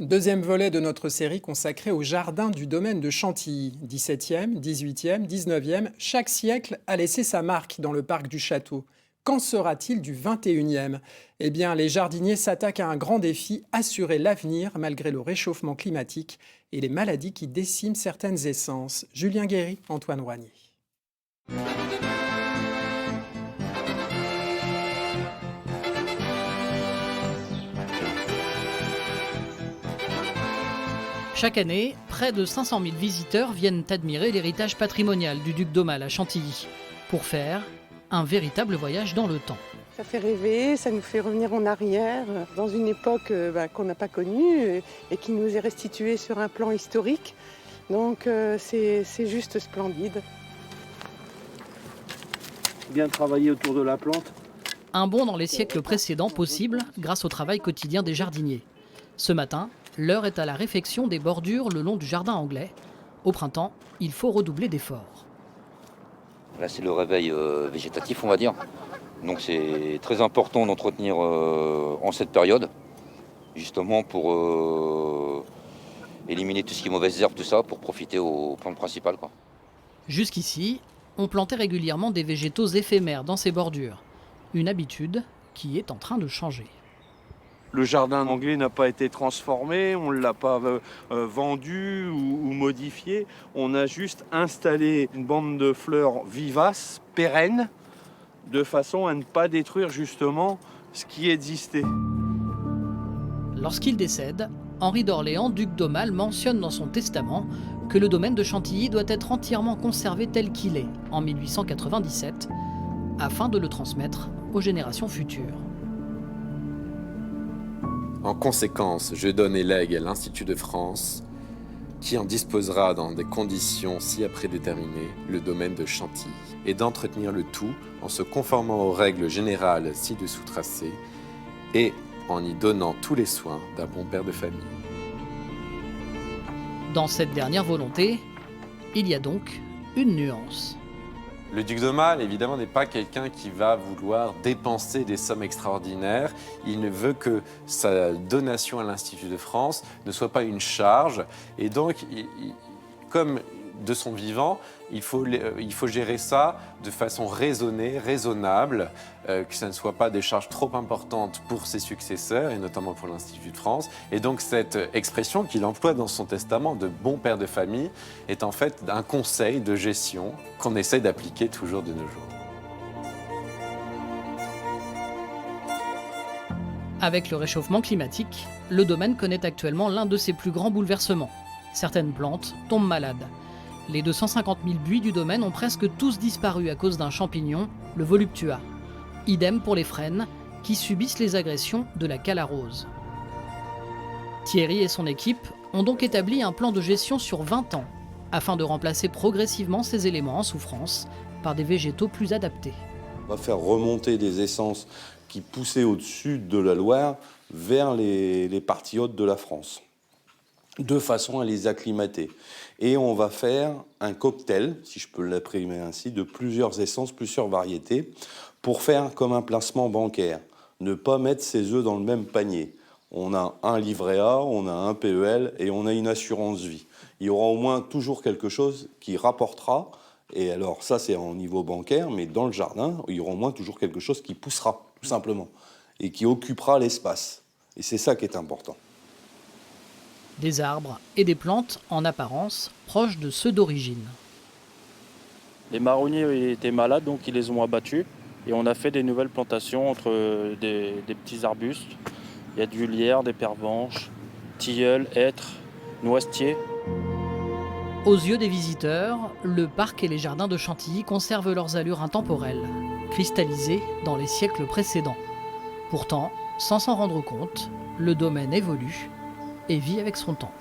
Deuxième volet de notre série consacrée au jardin du domaine de Chantilly. 17e, 18e, 19e, chaque siècle a laissé sa marque dans le parc du château. Qu'en sera-t-il du 21e? Eh bien, les jardiniers s'attaquent à un grand défi, assurer l'avenir malgré le réchauffement climatique et les maladies qui déciment certaines essences. Julien Guéry, Antoine Roigny. Chaque année, près de 500 000 visiteurs viennent admirer l'héritage patrimonial du duc d'Aumale à Chantilly, pour faire un véritable voyage dans le temps. Ça fait rêver, ça nous fait revenir en arrière, dans une époque qu'on n'a pas connue et qui nous est restituée sur un plan historique. Donc c'est juste splendide. Bien travaillé autour de la plante. Un bond dans les siècles précédents possible grâce au travail quotidien des jardiniers. Ce matin, l'heure est à la réfection des bordures le long du jardin anglais. Au printemps, il faut redoubler d'efforts. Là, c'est le réveil végétatif, on va dire. Donc c'est très important d'entretenir en cette période, justement pour éliminer tout ce qui est mauvaises herbes, tout ça, pour profiter aux plantes principales, quoi. Jusqu'ici, on plantait régulièrement des végétaux éphémères dans ces bordures. Une habitude qui est en train de changer. Le jardin anglais n'a pas été transformé, on ne l'a pas vendu ou modifié. On a juste installé une bande de fleurs vivaces, pérennes, de façon à ne pas détruire justement ce qui existait. Lorsqu'il décède, Henri d'Orléans, duc d'Aumale, mentionne dans son testament que le domaine de Chantilly doit être entièrement conservé tel qu'il est en 1897, afin de le transmettre aux générations futures. En conséquence, je donne et lègue à l'Institut de France, qui en disposera dans des conditions ci-après déterminées, le domaine de Chantilly, et d'entretenir le tout en se conformant aux règles générales ci-dessous tracées et en y donnant tous les soins d'un bon père de famille. Dans cette dernière volonté, il y a donc une nuance. Le duc d'Aumale, évidemment, n'est pas quelqu'un qui va vouloir dépenser des sommes extraordinaires. Il ne veut que sa donation à l'Institut de France ne soit pas une charge. Et donc, comme de son vivant, il faut gérer ça de façon raisonnée, raisonnable, que ça ne soit pas des charges trop importantes pour ses successeurs, et notamment pour l'Institut de France. Et donc cette expression qu'il emploie dans son testament de bon père de famille est en fait un conseil de gestion qu'on essaie d'appliquer toujours de nos jours. Avec le réchauffement climatique, le domaine connaît actuellement l'un de ses plus grands bouleversements. Certaines plantes tombent malades. Les 250 000 buis du domaine ont presque tous disparu à cause d'un champignon, le voluptua. Idem pour les frênes, qui subissent les agressions de la calarose. Thierry et son équipe ont donc établi un plan de gestion sur 20 ans, afin de remplacer progressivement ces éléments en souffrance par des végétaux plus adaptés. On va faire remonter des essences qui poussaient au-dessus de la Loire vers les parties hautes de la France, de façon à les acclimater. Et on va faire un cocktail, si je peux l'appeler ainsi, de plusieurs essences, plusieurs variétés, pour faire comme un placement bancaire. Ne pas mettre ses œufs dans le même panier. On a un livret A, on a un PEL et on a une assurance vie. Il y aura au moins toujours quelque chose qui rapportera. Et alors ça, c'est au niveau bancaire, mais dans le jardin, il y aura au moins toujours quelque chose qui poussera, tout simplement, et qui occupera l'espace. Et c'est ça qui est important. Des arbres et des plantes en apparence proches de ceux d'origine. Les marronniers étaient malades, donc ils les ont abattus. Et on a fait des nouvelles plantations entre des petits arbustes. Il y a du lierre, des pervenches, tilleuls, hêtres, noisetiers. Aux yeux des visiteurs, le parc et les jardins de Chantilly conservent leurs allures intemporelles, cristallisées dans les siècles précédents. Pourtant, sans s'en rendre compte, le domaine évolue et vit avec son temps.